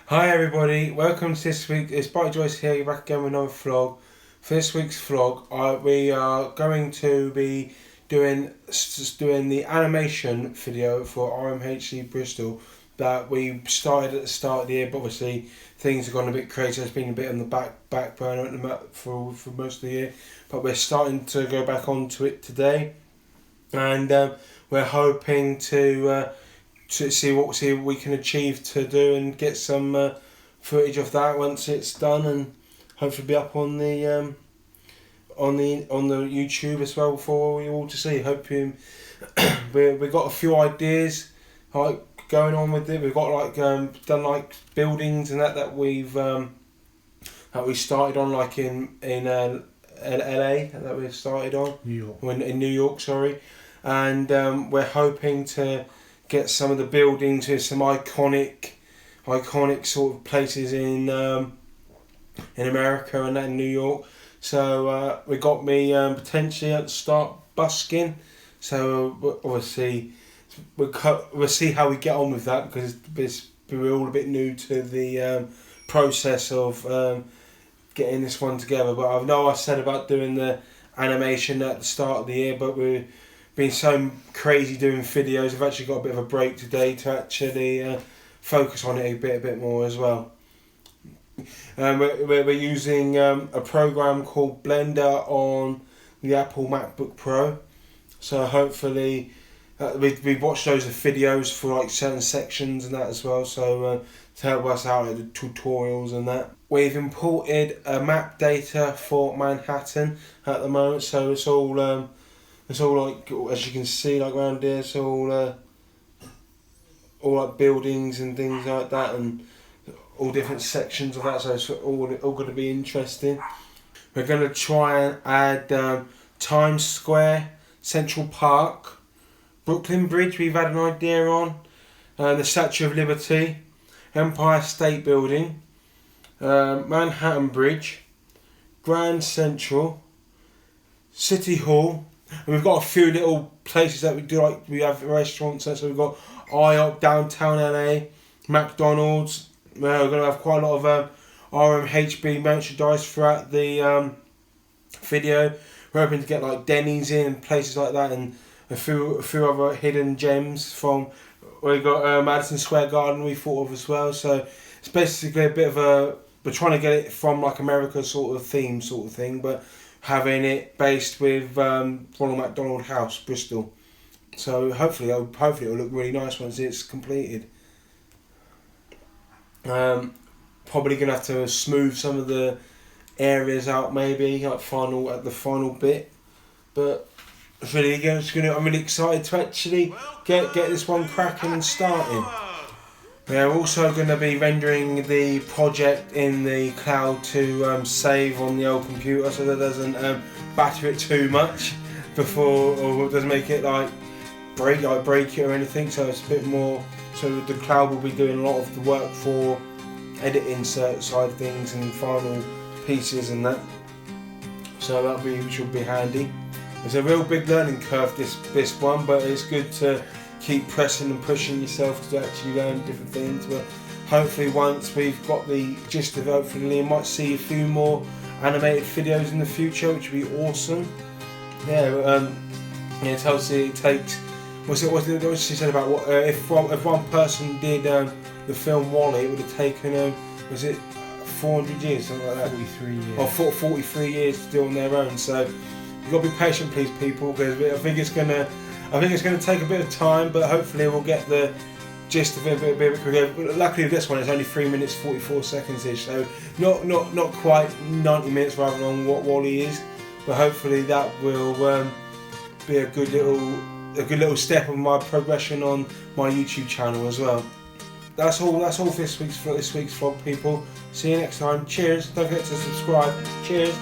Hi everybody, welcome to this week. It's Bartie Joyce here, you're back again with another vlog. For this week's vlog, we are going to be doing the animation video for RMH Bristol that we started at the start of the year, but obviously things have gone a bit crazy. It's been a bit on the back burner for most of the year, but we're starting to go back onto it today, and we're hoping to see what we can achieve to do and get some footage of that once it's done, and hopefully be up on the YouTube as well for you all to see. Hope we got a few ideas like going on with it. We've got like done like buildings and that we started on, like in LA that we've started on in New York, sorry, and we're hoping to get some of the buildings with some iconic sort of places in America and that in New York. So we got me potentially at the start Busking. So obviously we'll see how we get on with that, because we're all a bit new to the process of getting this one together. But I know I said about doing the animation at the start of the year, but we're been so crazy doing videos. I've actually got a bit of a break today to actually focus on it a bit more as well. We're using a program called Blender on the Apple MacBook Pro. So hopefully we watched those videos for like certain sections and that as well. So to help us out with the tutorials and that. We've imported map data for Manhattan at the moment. So it's all like, as you can see, like around here, it's all like buildings and things like that, and all different sections of that. So it's all going to be interesting. We're going to try and add Times Square, Central Park, Brooklyn Bridge. We've had an idea on the Statue of Liberty, Empire State Building, Manhattan Bridge, Grand Central, City Hall. And we've got a few little places that we do, like we have restaurants. So we've got IHOP, downtown LA, McDonald's. We're going to have quite a lot of RMHB merchandise throughout the video. We're hoping to get like Denny's in and places like that, and a few other hidden gems from. We got Madison Square Garden we thought of as well. So it's basically a bit of we're trying to get it from like America sort of theme sort of thing, but having it based with Ronald McDonald House Bristol. So hopefully it'll look really nice once it's completed. Probably gonna have to smooth some of the areas out, maybe like the final bit. But I'm really excited to actually get this one cracking and starting. We're also going to be rendering the project in the cloud to save on the old computer, so that doesn't batter it too much before, or doesn't make it like break it or anything. So it's a bit more. So the cloud will be doing a lot of the work for editing side of things and final pieces and that. So should be handy. It's a real big learning curve this one, but it's good to keep pressing and pushing yourself to actually learn different things. But hopefully once we've got the gist of it, hopefully you might see a few more animated videos in the future, which would be awesome. Yeah, it tells you it takes. What she said about what if one person did the film Wall-E, it would have taken was it 400 years, something like that? 43 years. Or 43 years to do on their own. So you've got to be patient, please, people, because I think it's going to take a bit of time, but hopefully we'll get the gist of it a bit quicker. Luckily with this one it's only 3 minutes 44 seconds ish, so not quite 90 minutes rather than what Wall-E is, but hopefully that will be a good little step on my progression on my YouTube channel as well. That's all for this week's vlog, people. See you next time. Cheers. Don't forget to subscribe. Cheers.